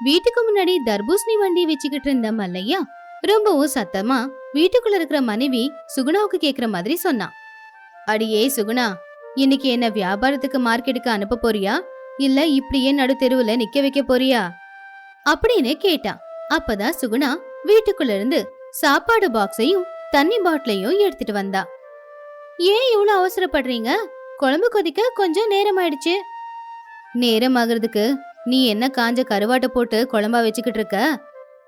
வீட்டுக்கு முன்னாடி தர்பூசணி வண்டி வச்சுக்கிட்டு இருந்த மல்லையா ரொம்பவும் சத்தமா வீட்டுக்குள்ள இருக்கிற மனைவி சுகுணாவுக்கு கேக்குற மாதிரி சொன்னான். அடியே சுகுணா, இன்னைக்கு என்ன வியாபாரத்துக்கு மார்க்கெட்டுக்கு அனுப்ப போறியா இல்ல இப்படியே நடு தெருவுல நிக்க வைக்க போறியா அப்படின்னு கேட்டான். அப்பதான் சுகுணா வீட்டுக்குள்ள இருந்து சாப்பாடு பாக்ஸையும் தண்ணி பாட்டிலையும் எடுத்துட்டு வந்தா. ஏன் இவ்வளவு அவசரப்படுறீங்க? குழம்பு கொதிக்க கொஞ்சம் நேரம் ஆயிடுச்சு. நேரம் ஆகுறதுக்கு நீ என்ன காஞ்ச கருவாட்டை போட்டு குழம்பா வச்சுக்கிட்டு இருக்க?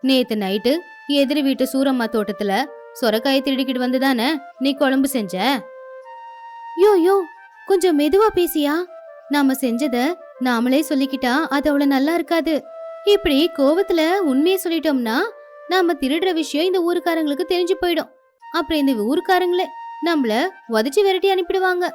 நேத்து நைட்டு எதிரி வீட்டு சூரம்மா தோட்டத்துல சொரக்காயை திருடிக்கிட்டு வந்துதானே நீ குழம்பு செஞ்ச? யோ கொஞ்சம் மெதுவா பேசியா? நாம செஞ்சத நாமளே சொல்லிக்கிட்டா அது அவ்வளவு நல்லா இருக்காது. இப்படி கோவத்துல உண்மையை சொல்லிட்டோம்னா நாம திருடுற விஷயம் இந்த ஊருக்காரங்களுக்கு தெரிஞ்சு போயிடும். அப்புறம் இந்த ஊருக்காரங்களே நம்மள உதச்சி விரட்டி அனுப்பிடுவாங்க.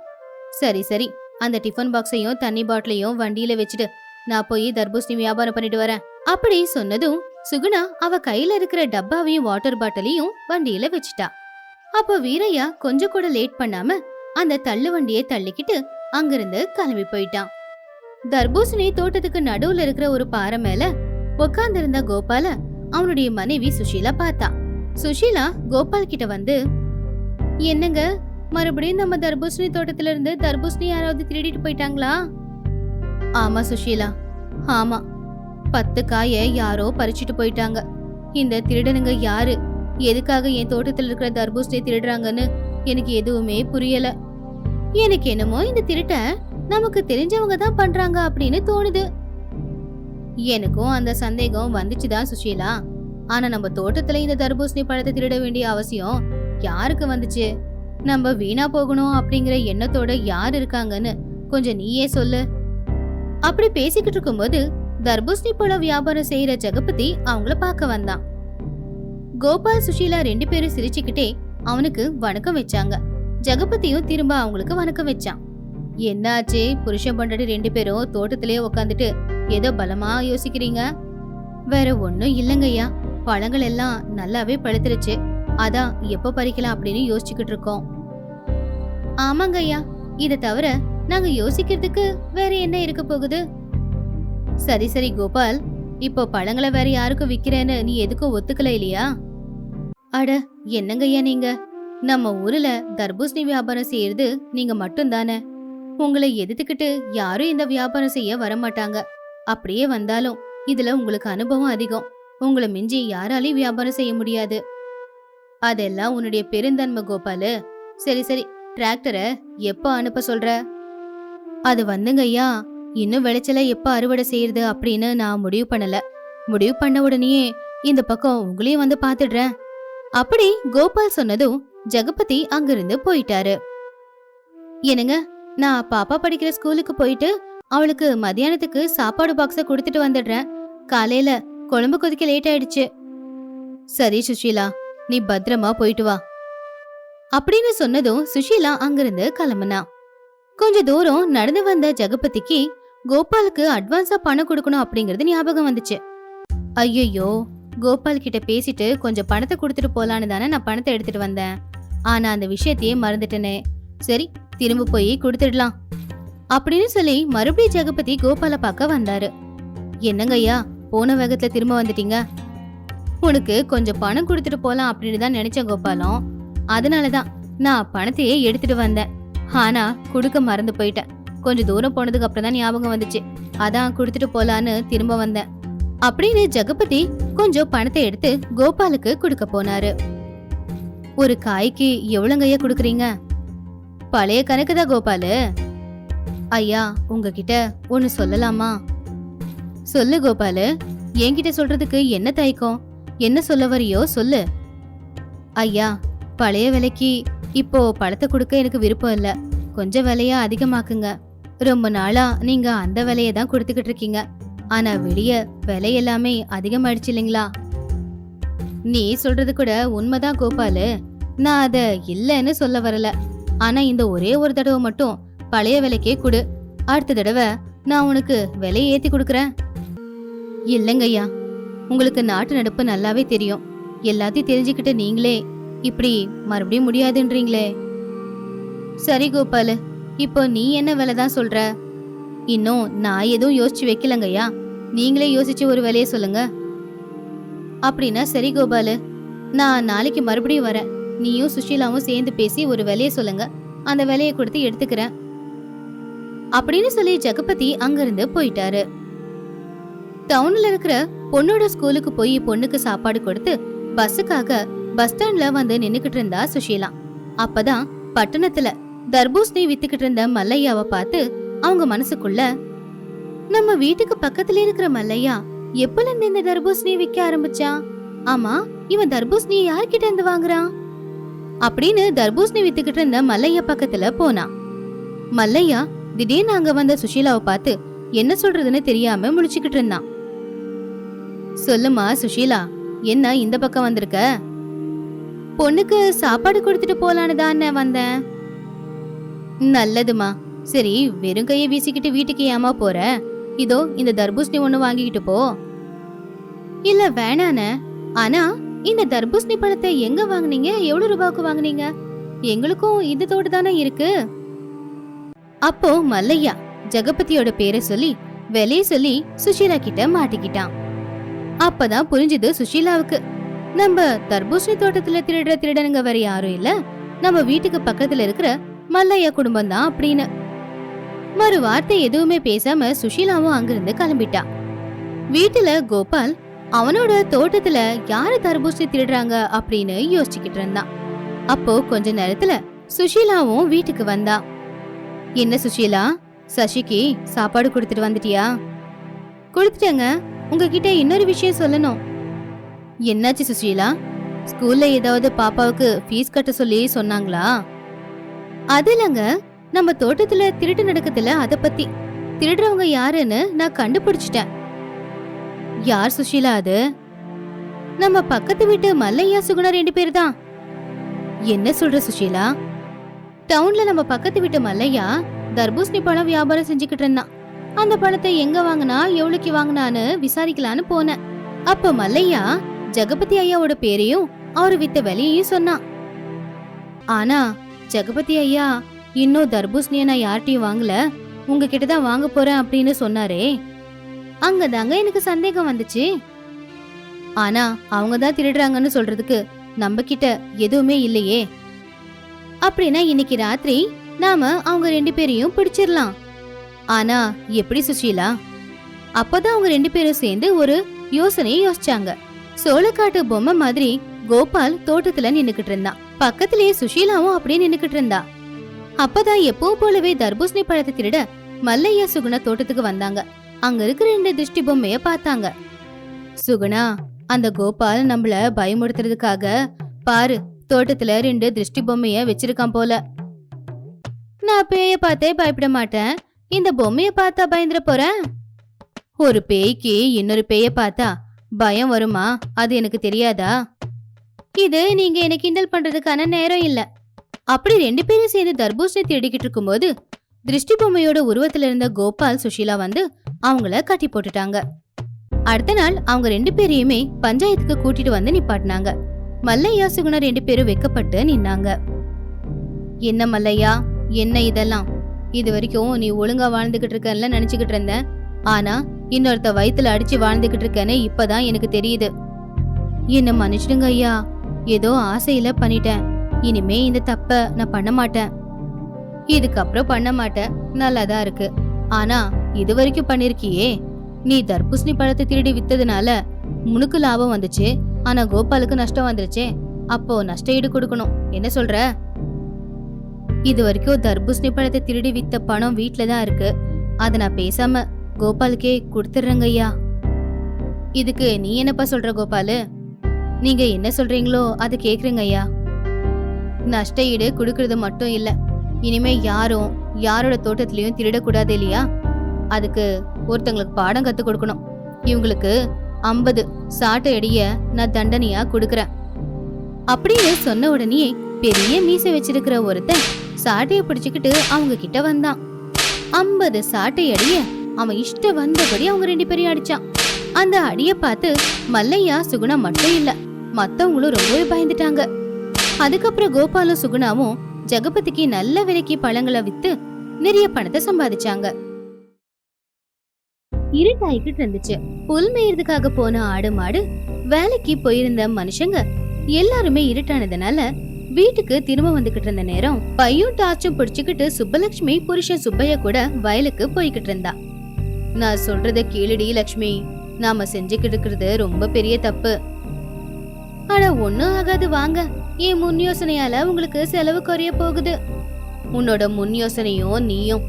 சரி சரி, அந்த டிஃபன் பாக்ஸையும் தண்ணி பாட்டிலையும் வண்டியில வச்சுட்டு நான் போய் தர்பூசணி வியாபாரம் பண்ணிட்டு வரேன் அப்படி சொன்னதும் சுகுணா அவ கையில இருக்கிற டப்பாவையும் வாட்டர் பாட்டிலையும் வண்டியில வச்சுட்டா. அப்போ வீரையா கொஞ்சம் கூட லேட் பண்ணாம அந்த தள்ளு வண்டியை தள்ளிக்கிட்டு அங்கிருந்து கிளம்பி போயிட்டான். தர்பூசணி தோட்டத்துக்கு நடுவுல இருக்கிற ஒரு பாறை மேல உட்கார்ந்து இருந்த கோபால அவனுடைய மனைவி சுஷீலா பார்த்தா. சுஷீலா கோபால் கிட்ட வந்து, என்னங்க, மறுபடியும் நம்ம தர்பூசணி தோட்டத்துல இருந்து தர்பூசணி யாராவது திருடிட்டு போயிட்டாங்களா? ஆமா சுஷீலா, ஆமா, 10 காயை யாரோ பறிச்சுட்டு போயிட்டாங்க. இந்த திருடனுங்க யாரு, எதுக்காக என் தோட்டத்துல இருக்கிற தர்பூசணி திருடுறாங்கன்னு எனக்கு எதுவுமே புரியல. எனக்கு என்னமோ இந்த திருட்ட நமக்கு தெரிஞ்சவங்க தான் பண்றாங்க அப்படின்னு தோணுது. எனக்கும் அந்த சந்தேகம் வந்துச்சுதான் சுஷீலா. ஆனா நம்ம தோட்டத்துல இந்த தர்பூசணி பழத்தை திருட வேண்டிய அவசியம் யாருக்கு வந்துச்சு? நம்ம வீணா போகணும் அப்படிங்கிற எண்ணத்தோட யார் இருக்காங்கன்னு கொஞ்சம் நீயே சொல்லு. அப்படி பேசிக்கிட்டு இருக்கும்போது தர்பூசணி பழம் வியாபாரம் செய்யற ஜெகபதி அவங்கள பார்க்க வந்தான். கோபால் சுஷீலா 2 பேரும் சிரிச்சுக்கிட்டே அவனுக்கு வணக்கம் வச்சாங்க. ஜெகபதியும் திரும்ப அவங்களுக்கு வணக்கம் வச்சான். என்னாச்சு, புருஷன் பொண்டாட்டி 2 பேரும் தோட்டத்திலேயே உக்காந்துட்டு ஏதோ பலமா யோசிக்கிறீங்க? வேற ஒன்னும் இல்லங்கய்யா, பழங்கள் எல்லாம் நல்லாவே பழுத்துருச்சு. அதான் எப்ப பறிக்கலாம் அப்படின்னு யோசிச்சுக்கிட்டு இருக்கோம். ஆமாங்கய்யா, இத தவிர நாங்க யோசிக்கிறதுக்கு வேற என்ன இருக்க போகுது? சரி சரி கோபால், இப்போ பழங்களை வேற யாருக்கும் விக்கிறேன்னு நீ எதுக்கும் ஒத்துக்கல இல்லையா? அட என்னங்கய்யா நீங்க, நம்ம ஊர்ல தர்பூசணி வியாபாரம் செய்யறது நீங்க மட்டும் தானே. உங்களை எதிர்த்துக்கிட்டு யாரும் இந்த வியாபாரம் செய்ய வரமாட்டாங்க. அப்படியே வந்தாலும் இதுல உங்களுக்கு அனுபவம் அதிகம். உங்களை மிஞ்சி யாராலையும் வியாபாரம் செய்ய முடியாது. அதெல்லாம் உன்னுடைய பெருந்தன்மை கோபாலு. சரி சரி, டிராக்டரை எப்ப அனுப்ப சொல்ற? அது வந்துங்கய்யா, இன்னும் விளைச்சல எப்ப அறுவடை செய்யறது அப்படின்னு நான் முடிவு பண்ணல. முடிவு பண்ண உடனே இந்த பக்கம் உங்களையும் வந்து பாத்துடுறேன். அப்படி கோபால் சொன்னதும் ஜெகபதி அங்கிருந்து போயிட்டாரு. என்னங்க, நான் பாப்பா படிக்கிற ஸ்கூலுக்கு போயிட்டு அவளுக்கு மத்தியானத்துக்கு சாப்பாடு பாக்ஸ கொடுத்துட்டு வந்துடுறேன். காலையில குழம்பு கொதிக்க லேட் ஆயிடுச்சு. சரி சுஷீலா, நீ பத்திரமா போயிட்டு வா அப்படின்னு சொன்னதும் சுஷீலா அங்கிருந்து கிளம்புனா. கொஞ்ச தூரம் நடந்து வந்த ஜெகபதிக்கு கோபாலுக்கு அட்வான்ஸா பணம் கொடுக்கணும் அப்படிங்கறது ஞாபகம் வந்துச்சு. ஐயோ, கோபால் கிட்ட பேசிட்டு கொஞ்சம் பணத்தை கொடுத்துட்டு போலான்னு தானே நான் பணத்தை எடுத்துட்டு வந்தேன். ஆனா அந்த விஷயத்தையே மறந்துட்டேனே. சரி, திரும்ப போய் கொடுத்துடலாம் அப்படின்னு சொல்லி மறுபடியும் ஜெகபதி கோபால பார்க்க வந்தாரு. என்னங்கய்யா, போன வேகத்துல திரும்ப வந்துட்டீங்க? உனக்கு கொஞ்சம் பணம் கொடுத்துட்டு போலாம் அப்படின்னு தான் நினைச்சேன் கோபாலம். அதனாலதான் நான் பணத்தையே எடுத்துட்டு வந்தேன். ஆனா குடுக்க மறந்து போயிட்டேன். கொஞ்சம் தூரம் போனதுக்கு அப்புறம் தான் ஞாபகம் வந்துச்சு. அதான் கொடுத்துட்டு போலான்னு திரும்ப வந்தேன் அப்படின்னு ஜெகபதி கொஞ்சம் பணத்தை எடுத்து கோபாலுக்கு கொடுக்க போனாரு. ஒரு காய்க்கு எவ்வளவுங்கய்யா கொடுக்குறீங்க? பழைய கணக்குதான் கோபாலு. ஐயா, உங்ககிட்ட ஒன்னு சொல்லலாமா? சொல்லு கோபாலு, என்கிட்ட சொல்றதுக்கு என்ன தயக்கம்? என்ன சொல்ல வரியோ சொல்லு. ஐயா, பழைய விலைக்கு இப்போ பழத்தை கொடுக்க எனக்கு விருப்பம் இல்ல. கொஞ்சம் விலையா அதிகமாக்குங்க. ரொம்ப நாளா நீங்க அந்த விலையை தான் கொடுத்துக்கிட்டு இருக்கீங்க. ஆனா வெளிய விலை எல்லாமே அதிகமாயிடுச்சு இல்லைங்களா? நீ சொல்றது கூட உண்மைதான் கோபாலு. நான் அத இல்லன்னு சொல்ல வரல. ஆனா இந்த ஒரே ஒரு தடவை மட்டும் பழைய விலைக்கே கொடு. அடுத்த தடவை நான் உனக்கு விலையை ஏத்தி கொடுக்கறேன். இல்லங்கய்யா, உங்களுக்கு நாட்டு நடப்பு நல்லாவே தெரியும். எல்லாத்தையும் தெரிஞ்சுக்கிட்டு நீங்களே இப்படி மறுபடியும் முடியாதுன்றீங்களே. சரி கோபாலு, இப்போ நீ என்ன விலைதான் சொல்ற? இன்னும் நான் எதுவும் யோசிச்சு வைக்கலங்கய்யா. நீங்களே யோசிச்சு ஒரு வேலையை சொல்லுங்க. அப்படின்னா சரி கோபாலு, நான் நாளைக்கு மறுபடியும் வரேன். நீயும் சுஷீலாவும் சேர்ந்து பேசி ஒரு வேலையை சொல்லுங்க, அந்த வேலையை கொடுத்து எடுத்துக்கிறேன் அப்படின்னு சொல்லி ஜெகபதி அங்கிருந்து போயிட்டாரு. டவுன்ல இருக்கிற பொண்ணோட ஸ்கூலுக்கு போய் பொண்ணுக்கு சாப்பாடு கொடுத்து பஸ்ஸுக்காக பஸ் ஸ்டாண்ட்ல வந்து நின்னுக்கிட்டு இருந்தா சுஷீலா. அப்பதான் பட்டணத்துல தர்பூசணி வித்துக்கிட்டு இருந்த மல்லையாவை பார்த்து அவங்க மனசுக்குள்ள, நம்ம வீட்டுக்கு பக்கத்துல இருக்கிற மல்லையா எப்பல இருந்து இந்த தர்பூசணி விற்க ஆரம்பிச்சா? ஆமா, இவன் தர்பூசணியை யார்கிட்ட இருந்து வாங்குறான் அப்படின்னு தர்பூசணி வித்துக்கிட்டு இருந்த மல்லையா பக்கத்துல போனா. மல்லையா திடீர்னு அங்க வந்த சுஷீலாவை பார்த்து என்ன சொல்றதுன்னு தெரியாம முழிச்சுக்கிட்டு இருந்தான். சொல்லுமா சுஷீலா, என்ன இந்த பக்கம் வந்திருக்க? பொண்ணுக்கு சாப்பாடு கொடுத்துட்டு போலான்னு தான் வந்தேன். நல்லதுமா. சரி, வெறும் கையை வீசிக்கிட்டு வீட்டுக்கு ஏமா போற? இதோ இந்த தர்பூசணி ஒண்ணு வாங்கிக்கிட்டு போ. இல்ல வேணான. ஆனா இந்த தர்பூசணி பழத்தை எங்க வாங்குனீங்க? எவ்வளவு ரூபாய்க்கு வாங்குனீங்க? எங்களுக்கும் இது தோடு தானே இருக்கு. அப்போ மல்லையா ஜெகபதியோட பேரை சொல்லி விலைய சொல்லி சுஷீலா கிட்ட மாட்டிக்கிட்டான். அப்பதான் புரிஞ்சுது சுஷீலாவுக்கு, நம்ம தர்பூசணி தோட்டத்துல திருடுற திருடனுங்க வேற யாரும் இல்ல, நம்ம வீட்டுக்கு பக்கத்துல இருக்கிற மல்லையா குடும்பம் தான் அப்படின்னு. மறு வார்த்தை எதுவுமே பேசாம சுஷீலாவும் அங்கிருந்து கிளம்பிட்டா. வீட்டுல கோபால் அவனோட தோட்டத்துல யாரு தர்பூசணி திருடுறாங்க அப்படின்னு யோசிச்சுக்கிட்டு இருந்தான். அப்போ கொஞ்ச நேரத்துல சுஷீலாவும் வீட்டுக்கு வந்தா. என்ன சுஷீலா, சசிக்கு சாப்பாடு கொடுத்துட்டு வந்துட்டியா? கொடுத்துட்டேங்க. உங்ககிட்ட இன்னொரு விஷயம் சொல்லணும். என்னாச்சு சுஷீலா? ஸ்கூல்ல ஏதாவது பாப்பாவுக்கு ஃபீஸ் கட்ட சொல்லி சொன்னாங்களா? அது இல்லங்க, நம்ம தோட்டத்துல திருட்டு நடக்குதுல, அத பத்தி. திருடுறவங்க யாருன்னு நான் கண்டுபிடிச்சிட்டேன். யார் சுஷீலா அது? நம்ம பக்கத்து வீட்டு மல்லையா சுகுணா 2 பேர் தான். என்ன சொல்ற சுஷீலா? டவுன்ல நம்ம பக்கத்து வீட்டு மல்லையா தர்பூசணி பழம் வியாபாரம் செஞ்சுக்கிட்டு இருந்தான். அந்த பழத்தை எங்க வாங்கினா எவ்வளவுக்கு வாங்கினான்னு விசாரிக்கலான்னு போனேன். அப்ப மல்லையா ஜெகபதி ஐயாவோட பேரையும் அவரு வித்த விலையையும் சொன்னான். ஆனா ஜெகபதி ஐயா இன்னும் தர்பூசணிய நான் யார்ட்டையும் வாங்கல, உங்ககிட்ட தான் வாங்க போறேன் அப்படின்னு சொன்னாரே. அங்கதாங்க எனக்கு சந்தேகம் வந்துச்சு. ஆனா அவங்கதான் திருடுறாங்கன்னு சொல்றதுக்கு நம்ம கிட்ட எதுவுமே இல்லையே. அப்படின்னா இன்னைக்கு ராத்திரி நாம அவங்க 2 பேரையும் பிடிச்சிடலாம். ஆனா எப்படி சுஷீலா? அப்பதான் அவங்க 2 பேரும் சேர்ந்து ஒரு யோசனையை யோசிச்சாங்க. சோளக்காட்டு பொம்மை மாதிரி கோபால் தோட்டத்துல நின்னுக்கிட்டு இருந்தான். பக்கத்திலேயே சுஷீலாவும் அப்படியே நின்னுக்கிட்டு இருந்தா. அப்பதான் எப்பவும் போலவே தர்பூசணி பழத்தை திருட மல்லையா சுகுணா தோட்டத்துக்கு வந்தாங்க. அங்க இருக்கிற 2 திருஷ்டி பொம்மைய பார்த்தாங்க. சுகுணா, அந்த கோபால் நம்மள பயமுறுத்துறதுக்காக பாரு தோட்டத்துல 2 திருஷ்டி பொம்மைய வச்சிருக்கான் போல. நான் பேய பார்த்தே பயப்பட மாட்டேன், இந்த பொம்மைய பார்த்தா பயந்துட போறேன். ஒரு பேய்க்கு இன்னொரு பேய பார்த்தா பயம் வருமா? அது எனக்கு தெரியாதா? இது நீங்க எனக்கு கிண்டல் பண்றதுக்கான நேரம் இல்ல. அப்படி 2 பேரும் சேர்ந்து தர்பூசணி தேடிக்கிட்டு இருக்கும்போது திருஷ்டி பொம்மையோட உருவத்துல இருந்த கோபால் சுஷீலா வந்து அவங்கள கட்டி போட்டுட்டாங்க. அடுத்த நாள் அவங்க 2 பேரையுமே பஞ்சாயத்துக்கு கூட்டிட்டு வந்து நிப்பாட்டினாங்க. மல்லையா சுகுணா 2 பேரும் வெக்கப்பட்டு நின்னாங்க. என்ன மல்லையா, என்ன இதெல்லாம்? இது வரைக்கும் நீ ஒழுங்கா வாழ்ந்துகிட்டு இருக்கன்னு நினைச்சுக்கிட்டு இருந்தேன். ஆனா இன்னொருத்த வயித்துல அடிச்சு வாழ்ந்துகிட்டு இருக்கேன்னு இப்பதான் எனக்கு தெரியுது. என்ன மன்னிச்சிடுங்க ஐயா, ஏதோ ஆசையில பண்ணிட்டேன். இனிமே இந்த தப்ப நான் பண்ண மாட்டேன். இதுக்கப்புறம் பண்ண மாட்டேன், நல்லாதான் இருக்கு. ஆனா இது வரைக்கும் பண்ணிருக்கியே, நீ தர்பூசணி பழத்தை திருடி வித்ததுனால உனக்கு லாபம் வந்துச்சு, ஆனா கோபாலுக்கு நஷ்டம் வந்துருச்சே. அப்போ நஷ்ட ஈடு கொடுக்கணும், என்ன சொல்ற? இது வரைக்கும் தர்பூசணி பழத்தை திருடி வித்த பணம் வீட்டுலதான் இருக்கு. அத நான் பேசாம கோபாலுக்கே கொடுத்துடுறேங்க ஐயா. இதுக்கு நீ என்னப்பா சொல்ற கோபாலு? நீங்க என்ன சொல்றீங்களோ அது கேக்குறேங்க ஐயா. நஷ்ட ஈடு கொடுக்கறது மட்டும் இல்ல, இனிமே யாரும் யாரோட தோட்டத்திலயும் திருடக்கூடாது இல்லையா? அதுக்கு ஒருத்தங்களுக்கு பாடம் கத்து கொடுக்கணும். இவங்களுக்கு 50 சாட்டை அடிய நான் தண்டனையா கொடுக்கறேன் அப்படின்னு சொன்ன உடனே பெரிய மீசை வச்சிருக்கிற ஒருத்தன் சாட்டைய பிடிச்சுக்கிட்டு அவங்க கிட்ட வந்தான். 50 சாட்டை அடிய அவன் இஷ்ட வந்தபடி அவங்க 2 பேரையும் அடிச்சான். அந்த அடிய பார்த்து மல்லையா சுகுணா மட்டும் இல்ல, மத்தவங்களும் ரொம்பவே பயந்துட்டாங்க. அதுக்கப்புறம் கோபாலும் சுகுணாவும் ஜெகபதிக்கு நல்ல விலைக்கு பழங்களை வித்து நிறைய பணத்தை சம்பாதிச்சாங்க. இருட்டாயிக்கிட்டு இருந்துச்சு. புல் மேயறதுக்காக போன ஆடு மாடு, வேலைக்கு போயிருந்த மனுஷங்க எல்லாருமே இருட்டானதுனால வீட்டுக்கு திரும்ப வந்துகிட்டு இருந்த நேரம் பையும் டார்ச்சும் பிடிச்சுக்கிட்டு சுப்பலட்சுமி புருஷன் சுப்பையா கூட வயலுக்கு போய்கிட்டு இருந்தா. நான் சொல்றத கேளுடி லட்சுமி, நாம செஞ்சுக்கிட்டு இருக்கிறது ரொம்ப பெரிய தப்பு. ஆனா ஒண்ணும் ஆகாது வாங்க, என் முன் யோசனையால உங்களுக்கு செலவு குறைய போகுது. உன்னோட முன் யோசனையும் நீயும்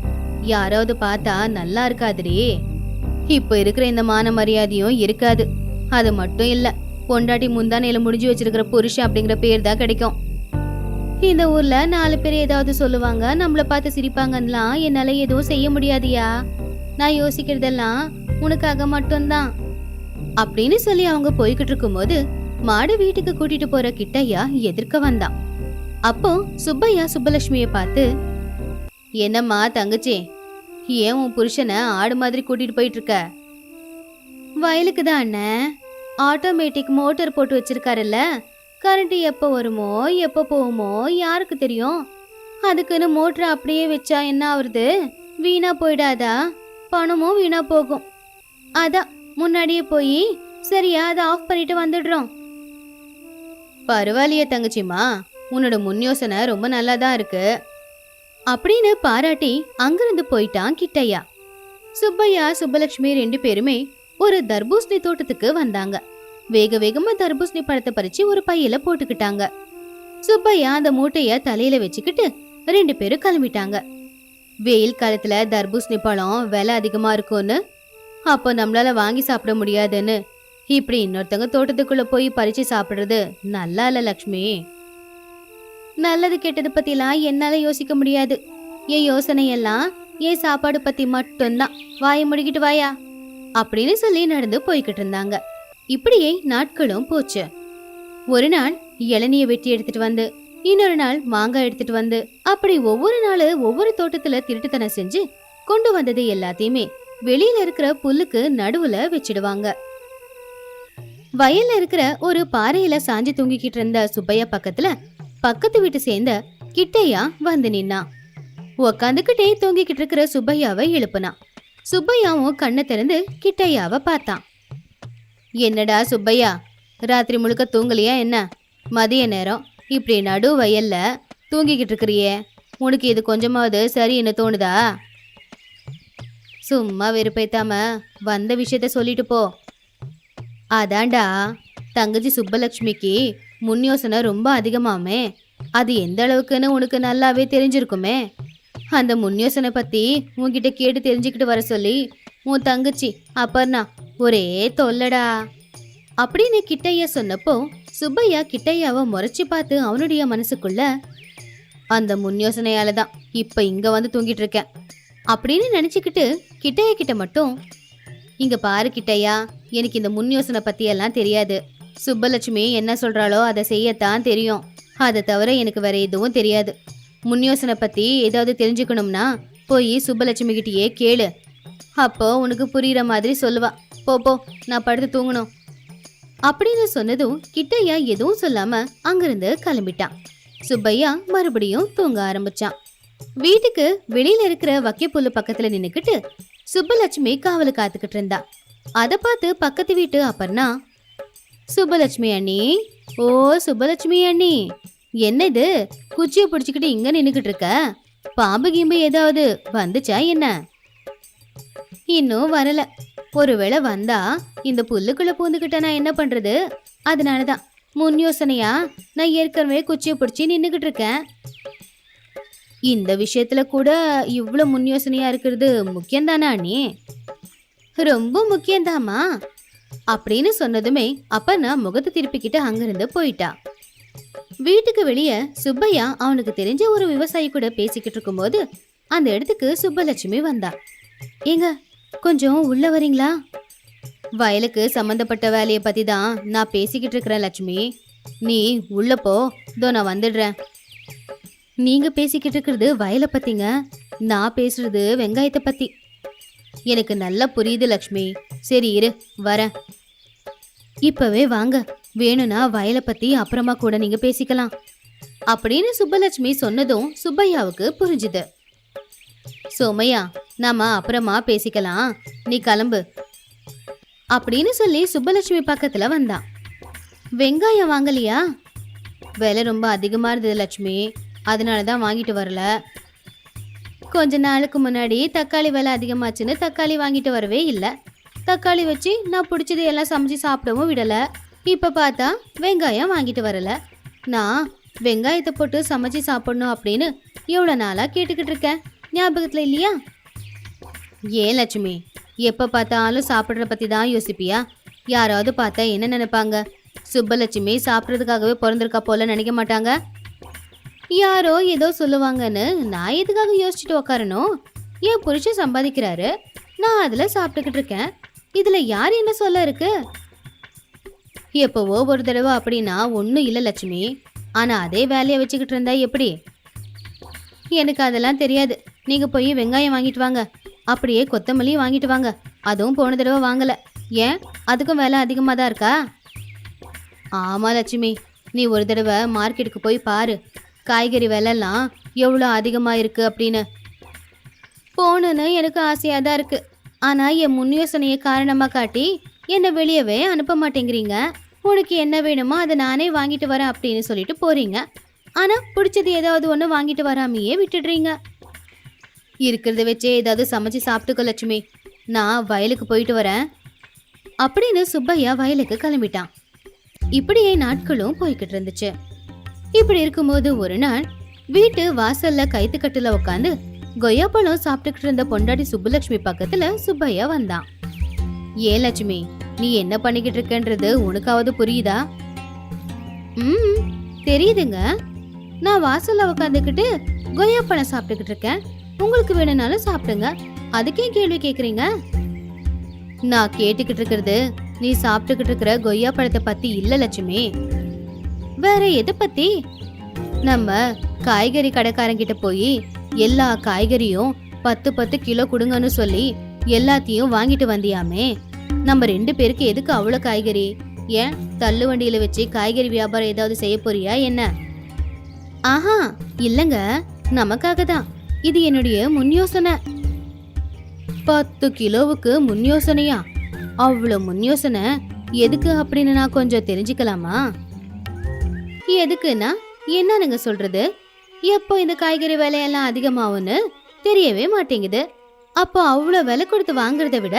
யாராவது பார்த்தா நல்லா இருக்காதுடி. இப்ப இருக்கிற இந்த மான மரியாதையும் இருக்காது. அது மட்டும் இல்ல, பொண்டாட்டி முந்தானையில முடிஞ்சு வச்சிருக்கிற புருஷன் அப்படிங்கிற பேர் தான் கிடைக்கும். இந்த ஊர்ல 4 பேர் ஏதாவது சொல்லுவாங்க, நம்மள பார்த்து சிரிப்பாங்கலாம். என்னால எதுவும் செய்ய முடியாதியா. நான் யோசிக்கிறதெல்லாம் உனக்காக மட்டும்தான் அப்படின்னு சொல்லி அவங்க போய்கிட்டு இருக்கும்போது மாடு வீட்டுக்கு கூட்டிட்டு போற கிட்டையா எதிர்க்க வந்தான். அப்போ சுப்பையா சுப்பலட்சுமிய பார்த்து, என்னம்மா தங்கச்சி, ஏன் உன் புருஷனை ஆடு மாதிரி கூட்டிட்டு போயிட்டு இருக்க? வயலுக்கு தான் அண்ணன், ஆட்டோமேட்டிக் மோட்டார் போட்டு வச்சிருக்காருல்ல, கரண்ட் எப்போ வருமோ எப்போ போகுமோ யாருக்கு தெரியும். அதுக்குன்னு மோட்டரை அப்படியே வச்சா என்ன ஆகுறது? வீணா போயிடாதா? பணமும் வீணா போகும். அதான் முன்னாடியே போய் சரியா அதை ஆஃப் பண்ணிட்டு வந்துடுறோம். பரவாயில்லையே தங்கச்சிமா, உன்னோட முன் யோசனை ரொம்ப நல்லாதான் இருக்கு அப்படின்னு பாராட்டி அங்கிருந்து போயிட்டான் கிட்டையா. சுப்பையா சுப்பலட்சுமி 2 பேருமே ஒரு தர்பூசணி தோட்டத்துக்கு வந்தாங்க. வேக வேகமா தர்பூசணி பழத்தை பறிச்சு ஒரு பையில போட்டுக்கிட்டாங்க. சுப்பையா அந்த மூட்டைய தலையில வச்சுக்கிட்டு 2 பேரும் கிளம்பிட்டாங்க. வெயில் காலத்துல தர்பூசணி பழம் விலை அதிகமா இருக்கும்னு, அப்போ நம்மளால வாங்கி சாப்பிட முடியாதுன்னு இப்படி இன்னொருத்தங்க தோட்டத்துக்குள்ள போய் பறிச்சு சாப்பிடுறது நல்லா இல்ல லக்ஷ்மி. நல்லது கெட்டது பத்திலாம் என்னால யோசிக்க முடியாது. என் யோசனையெல்லாம் என் சாப்பாடு பத்தி மட்டும்தான். வாயை முடிக்கிட்டு வாயா அப்படின்னு சொல்லி நடந்து போய்கிட்டு இருந்தாங்க. இப்படியே நாட்களும் போச்சு. ஒரு நாள் இளநிய வெட்டி எடுத்துட்டு வந்து, இன்னொரு நாள் மாங்காய் எடுத்துட்டு வந்து, அப்படி ஒவ்வொரு நாள் ஒவ்வொரு தோட்டத்துல திருட்டுத்தனம் செஞ்சு கொண்டு வந்தது எல்லாத்தையுமே வெளியில இருக்கிற புல்லுக்கு நடுவுல வச்சிடுவாங்க. வயல்ல இருக்கிற ஒரு பாறையில சாஞ்சி தூங்கிக்கிட்டு இருந்த சுப்பையா பக்கத்துல பக்கத்து வீட்டு சேர்ந்த கிட்டையா வந்து நின்னான். உக்காந்துக்கிட்டே தூங்கிக்கிட்டு இருக்கிற சுப்பையாவை எழுப்புனான். சுப்பையாவும் கண்ணை திறந்து கிட்டையாவை பார்த்தான். என்னடா சுப்பையா, ராத்திரி முழுக்க தூங்கலையா என்ன? மதிய நேரம் இப்படி நடு வயல்ல தூங்கிக்கிட்டு இருக்கிறியே, உனக்கு இது கொஞ்சமாவது சரின்னு தோணுதா? சும்மா வெறுப்பேத்தாம வந்த விஷயத்த சொல்லிட்டு போ. அதான்டா, தங்கச்சி சுப்பலட்சுமிக்கு முன் யோசனை ரொம்ப அதிகமாமே. அது எந்த அளவுக்குன்னு உனக்கு நல்லாவே தெரிஞ்சிருக்குமே. அந்த முன் யோசனை பத்தி உன்கிட்ட கேட்டு தெரிஞ்சுக்கிட்டு வர சொல்லி உன் தங்கச்சி அப்பர்ணா ஒரே தொல்லடா அப்படின்னு கிட்டையா சொன்னப்போ சுப்பையா கிட்டையாவை முறைச்சி பார்த்து அவனுடைய மனசுக்குள்ள, அந்த முன் யோசனையால தான் இப்ப இங்க வந்து தூங்கிட்டு இருக்கேன் அப்படின்னு நினைச்சுக்கிட்டு கிட்டையா கிட்ட மட்டும், இங்க பாரு கிட்டையா, எனக்கு இந்த முன் யோசனை பத்தி எல்லாம் தெரியாது. சுப்பலட்சுமி என்ன சொல்றாளோ அதை செய்யத்தான் தெரியும். அதை தவிர எனக்கு வேற எதுவும் தெரியாது. முன் யோசனை பத்தி ஏதாவது தெரிஞ்சுக்கணும்னா போய் சுப்பலட்சுமி கிட்டயே கேளு. அப்போ உனக்கு புரியுற மாதிரி சொல்லுவா. போ, நான் படுத்து தூங்கணும் அப்படின்னு சொன்னதும் கிட்டையா எதுவும் சொல்லாம அங்கிருந்து கிளம்பிட்டான். சுப்பையா மறுபடியும் தூங்க ஆரம்பிச்சான். வீட்டுக்கு வெளியில இருக்கிற வக்கைப்புல்லு பக்கத்துல நின்னுக்கிட்டு சுப்பலட்சுமி காவலு காத்துக்கிட்டு இருந்தா. அத பார்த்து பக்கத்து வீட்டு அப்பர்ணா, சுப்பலட்சுமி அண்ணி, ஓ சுப்பலட்சுமி அண்ணி, என்னது குச்சியை பிடிச்சுக்கிட்டு இங்க நின்னுக்கிட்டு இருக்க? பாம்பு கீம்பு ஏதாவது வந்துச்சா என்ன? இன்னும் வரல. ஒருவேளை வந்தா இந்த புல்லுக்குள்ள பூந்துக்கிட்ட நான் என்ன பண்றது? அதனாலதான் முன் யோசனையா நான் ஏற்கனவே குச்சியை பிடிச்சி நின்னுக்கிட்டு இருக்கேன். இந்த விஷயத்துல கூட இவ்வளவு முன் யோசனையா இருக்கிறது முக்கியம்தானா அண்ணி? ரொம்ப முக்கியம்தாமா அப்படின்னு சொன்னதுமே அப்ப முகத்தை திருப்பிக்கிட்டு அங்கிருந்து போயிட்டா. வீட்டுக்கு வெளியே சுப்பையா அவனுக்கு தெரிஞ்ச ஒரு விவசாயி கூட பேசிக்கிட்டு இருக்கும்போது அந்த இடத்துக்கு சுப்பலட்சுமி வந்தா. ஏங்க, கொஞ்சம் உள்ள வரீங்களா? வயலுக்கு சம்பந்தப்பட்ட வேலையை பத்தி தான் நான் பேசிக்கிட்டு இருக்கிறேன் லட்சுமி. நீ உள்ள போ, இதோ நான் வந்துடுறேன். நீங்க பேசிக்கிட்டு இருக்கிறது வயலை பத்திங்க, நான் பேசுறது வெங்காயத்தை பத்தி. எனக்கு நல்லா புரியுது லக்ஷ்மி. சரி இரு, வரேன். இப்பவே வாங்க, வேணும்னா வயலை பத்தி அப்புறமா கூட நீங்க பேசிக்கலாம் அப்படின்னு சுப்பலட்சுமி சொன்னதும் சுப்பையாவுக்கு புரிஞ்சுது. சோமையா, நாம அப்புறமா பேசிக்கலாம், நீ கிளம்பு அப்படின்னு சொல்லி சுப்பலட்சுமி பக்கத்துல வந்தான். வெங்காயம் வாங்கலையா? விலை ரொம்ப அதிகமா இருந்தது லட்சுமி, அதனாலதான் வாங்கிட்டு வரல. கொஞ்ச நாளுக்கு முன்னாடி தக்காளி விலை அதிகமாச்சுன்னு தக்காளி வாங்கிட்டு வரவே இல்லை. தக்காளி வச்சு நான் பிடிச்சது எல்லாம் சமைச்சு சாப்பிடவும் விடல. இப்ப பார்த்தா வெங்காயம் வாங்கிட்டு வரல. நான் வெங்காயத்தை போட்டு சமைச்சு சாப்பிடணும் அப்படின்னு எவ்வளவு நாளா கேட்டுக்கிட்டு இருக்கேன், ஞாபகத்துல இல்லையா? ஏன் லட்சுமி, எப்ப பார்த்தாலும் சாப்பிட்ற பத்தி தான் யோசிப்பியா? யாராவது பார்த்தா என்ன நினைப்பாங்க? சுப்பலட்சுமி சாப்பிட்றதுக்காகவே பிறந்திருக்கா போல நினைக்க மாட்டாங்க? யாரோ ஏதோ சொல்லுவாங்கன்னு நான் எதுக்காக யோசிச்சுட்டு உக்காரணும்? என் புருஷன் சம்பாதிக்கிறாரு, நான் அதுல சாப்பிட்டுக்கிட்டு இருக்கேன். இதுல யார் என்ன சொல்ல இருக்கு? எப்பவோ ஒரு தடவை அப்படின்னா ஒன்றும் இல்லை லட்சுமி. ஆனா அதே வேலையை வச்சுக்கிட்டு இருந்தா எப்படி? எனக்கு அதெல்லாம் தெரியாது. நீங்க போய் வெங்காயம் வாங்கிட்டு வாங்க, அப்படியே கொத்தமல்லி வாங்கிட்டு வாங்க. அதுவும் போன தடவை வாங்கல. ஏன், அதுக்கும் விலை அதிகமாக தான் இருக்கா? ஆமா லட்சுமி, நீ ஒரு தடவை மார்க்கெட்டுக்கு போய் பாரு, காய்கறி விலைலாம் எவ்வளோ அதிகமாக இருக்கு அப்படின்னு. போகணுன்னு எனக்கு ஆசையாக தான் இருக்கு. ஆனால் என் முன் யோசனையை காரணமாக காட்டி என்னை வெளியவே அனுப்ப மாட்டேங்கிறீங்க. உனக்கு என்ன வேணுமோ அதை நானே வாங்கிட்டு வரேன் அப்படின்னு சொல்லிட்டு போறீங்க. ஆனால் பிடிச்சது ஏதாவது ஒன்று வாங்கிட்டு வராமையே விட்டுடுறீங்க. இருக்கிறத வச்சே ஏதாவது சமைச்சு சாப்பிட்டுக்கோ லட்சுமி, நான் வயலுக்கு போயிட்டு வரேன் அப்படின்னு சுப்பையா வயலுக்கு கிளம்பிட்டான். இப்படியே நாட்களும் போய்கிட்டு இருந்துச்சு. இப்படி இருக்கும்போது ஒரு நாள் வீட்டு வாசல்ல கைத்துக்கட்டுல உட்காந்து கொய்யாப்பழம் சாப்பிட்டுக்கிட்டு இருந்த பொண்டாட்டி சுப்புலட்சுமி பக்கத்துல சுப்பையா வந்தான். ஏன் லட்சுமி, நீ என்ன பண்ணிக்கிட்டு இருக்கன்றது உனக்காவது புரியுதா? தெரியுதுங்க. நான் வாசல்ல உட்காந்துக்கிட்டு கொய்யாப்பழம் சாப்பிட்டுக்கிட்டு இருக்கேன். உங்களுக்கு வேணும்னாலும் சாப்பிடுங்க, அதுக்கே கேள்வி கேக்குறீங்க? நான் கேட்டுக்கிட்டு இருக்கிறது நீ சாப்பிட்டுக்கிட்டு இருக்கிற கொய்யா பழத்தை பத்தி இல்ல லட்சுமி. வேற எதை பத்தி? நம்ம காய்கறி கடைக்காரங்கிட்ட போய் எல்லா காய்கறியும் 10 கிலோ கொடுங்கன்னு சொல்லி எல்லாத்தையும் வாங்கிட்டு வந்தியாமே. நம்ம 2 பேருக்கு எதுக்கு அவ்வளவு காய்கறி? ஏன் தள்ளு வண்டியில வச்சு காய்கறி வியாபாரம் ஏதாவது செய்ய போறியா என்ன? ஆஹா இல்லங்க, நமக்காக தான். இது என்னுடைய முன் யோசனை. 10 கிலோவுக்கு முன் யோசனையா? அவ்வளவு முன் யோசனை எதுக்கு அப்படின்னு நான் கொஞ்சம் தெரிஞ்சுக்கலாமா? எதுக்குன்னா என்னங்க சொல்றது? எப்போ இந்த காய்கறி விலையெல்லாம் அதிகமாகும்னு தெரியவே மாட்டேங்குது. அப்போ அவ்வளவு விலை கொடுத்து வாங்குறத விட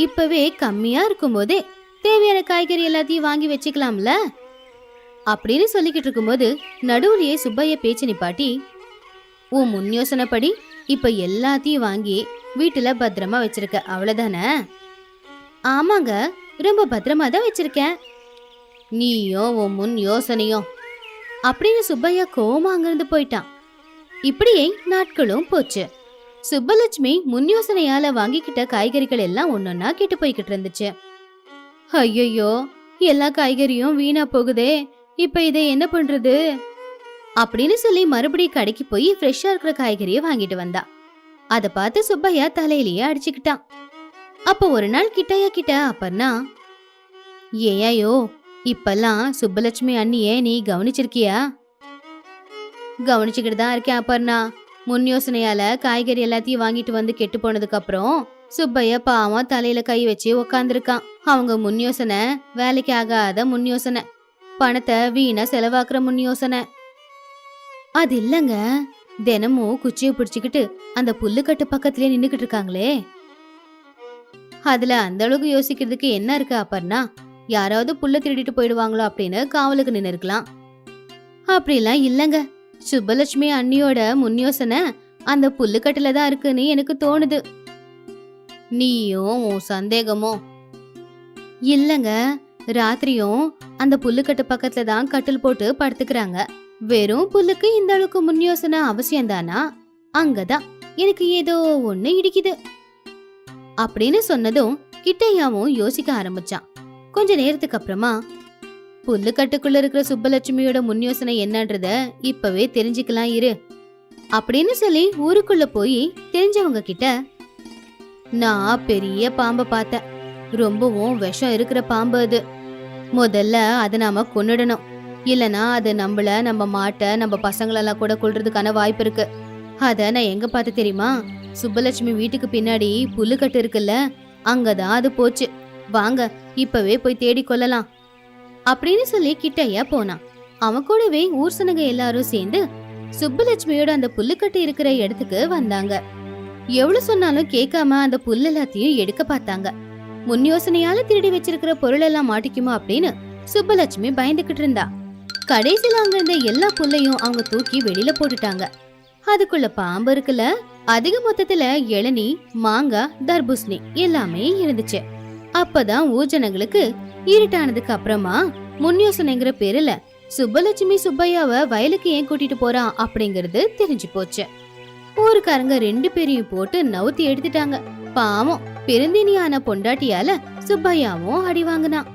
இப்பவே கம்மியா இருக்கும் போதே தேவையான காய்கறி எல்லாத்தையும் வாங்கி வச்சுக்கலாம்ல அப்படின்னு சொல்லிக்கிட்டு இருக்கும்போது நடுவுலயே சுப்பைய பேச்சு நிப்பாட்டி, உன் முன் யோசனைப்படி இப்ப எல்லாத்தையும் வாங்கி வீட்டுல பத்திரமா வச்சிருக்க, அவ்வளவுதானே? ஆமாங்க, ரொம்ப பத்திரமா தான் வச்சிருக்கேன். நீயும் உன் முன் யோசனையும் அப்படின்னு சுப்பையா கோமா அங்கிருந்து போயிட்டான். இப்படியே நாட்களும் போச்சு. சுப்பலட்சுமி முன் யோசனையால வாங்கிக்கிட்ட காய்கறிகள் எல்லாம் ஒன்னொன்னா கெட்டு போய்கிட்டு இருந்துச்சு. ஐயோ, எல்லா காய்கறியும் வீணா போகுதே, இப்ப இதை என்ன பண்றது அப்படின்னு சொல்லி மறுபடியும் கடைக்கு போய் ஃப்ரெஷ்ஷா இருக்கிற காய்கறிய வாங்கிட்டு வந்தா. அத பார்த்து சுப்பையா தலையிலேயே அடிச்சுக்கிட்டான். அப்போ ஒரு நாள் கிட்டையா கிட்ட அப்பர்னா, ஏயோ இப்பெல்லாம் சுப்பலட்சுமி அண்ணியே நீ கவனிச்சிருக்கியா? கவனிச்சுக்கிட்டு தான் இருக்கேன் அப்பர்னா. முன் யோசனையால காய்கறி எல்லாத்தையும் வாங்கிட்டு வந்து கெட்டு போனதுக்கு அப்புறம் சுப்பையா பாவம் தலையில கை வச்சு உக்காந்துருக்கான். அவங்க முன் யோசனை வேலைக்கு ஆகாத முன் யோசனை, பணத்தை வீணா செலவாக்குற முன் யோசனை. அது இல்லங்க, தினமும் குச்சியை பிடிச்சுக்கிட்டு அந்த புல்லுக்கட்டு பக்கத்திலே நின்னுக்கிட்டு இருக்காங்களே, அதுல அந்த அளவுக்கு யோசிக்கிறதுக்கு என்ன இருக்கு அப்பர்னா? யாராவது புல்ல திருடிட்டு போயிடுவாங்களோ அப்படின்னு காவலுக்கு நின்று இருக்கலாம். அப்படிலாம் இல்லங்க, சுப்பலட்சுமி அண்ணியோட முன் யோசனை அந்த புல்லுக்கட்டுல தான் இருக்குன்னு எனக்கு தோணுது. நீயும் உன் சந்தேகமோ? இல்லங்க, ராத்திரியும் அந்த புல்லுக்கட்டு பக்கத்துல தான் கட்டில் போட்டு படுத்துக்கிறாங்க. வெறும் புல்லுக்கு இந்த அளவுக்கு முன் யோசனை அவசியம் தானா? அங்கதான் எனக்கு ஏதோ ஒண்ணு இடிக்குது அப்படின்னு சொன்னதும் கிட்டையாவும் யோசிக்க ஆரம்பிச்சான். கொஞ்ச நேரத்துக்கு அப்புறமா, புல்லுக்கட்டுக்குள்ள இருக்கிற சுப்பலட்சுமியோட முன் யோசனை என்னன்றத இப்பவே தெரிஞ்சுக்கலாம் இரு அப்படின்னு சொல்லி ஊருக்குள்ள போய் தெரிஞ்சவங்க கிட்ட, நான் பெரிய பாம்பை பார்த்தேன், ரொம்பவும் விஷம் இருக்கிற பாம்பு அது. முதல்ல அதை நாம கொன்னுடணும், இல்லனா அது நம்மள, நம்ம மாட்டை, நம்ம பசங்களெல்லாம் கூட கொல்றதுக்கான வாய்ப்பு இருக்கு. அத நான் எங்க பார்த்து தெரியுமா? சுப்பலட்சுமி வீட்டுக்கு பின்னாடி புல்லுக்கட்டு இருக்குல்ல, அங்கதான் அது போச்சு. வாங்க இப்பவே போய் தேடி கொள்ளலாம் அப்படின்னு சொல்லி கிட்டையா போனான். அவன் கூடவே ஊர் சனங்க எல்லாரும் சேர்ந்து சுப்பலட்சுமியோட அந்த புல்லுக்கட்டு இருக்கிற இடத்துக்கு வந்தாங்க. எவ்வளவு சொன்னாலும் கேட்காம அந்த புல் எல்லாத்தையும் எடுக்க பார்த்தாங்க. முன் யோசனையால திருடி வச்சிருக்கிற பொருள் எல்லாம் மாட்டிக்குமா அப்படின்னு சுப்பலட்சுமி பயந்துகிட்டு இருந்தா. கடைசியில அங்க இருந்த எல்லா புல்லையும் அவங்க தூக்கி வெளியில போட்டுட்டாங்க. அதுக்குள்ள பாம்பு இருக்குல்ல, அதிக மொத்தத்துல இளநீ, மாங்காய், தர்பூசணி எல்லாமே இருந்துச்சு. அப்பதான் ஊர்ஜனங்களுக்கு இருட்டானதுக்கு அப்புறமா முன் யோசனைங்கிற பேருல சுப்பலட்சுமி சுப்பையாவ வயலுக்கு ஏன் கூட்டிட்டு போறான் அப்படிங்கறது தெரிஞ்சு போச்சு. ஊருக்காரங்க 2 பேரையும் போட்டு நவுத்தி எடுத்துட்டாங்க. பாவம் பெருந்தினியான பொண்டாட்டியால சுப்பையாவும் அடி வாங்கினான்.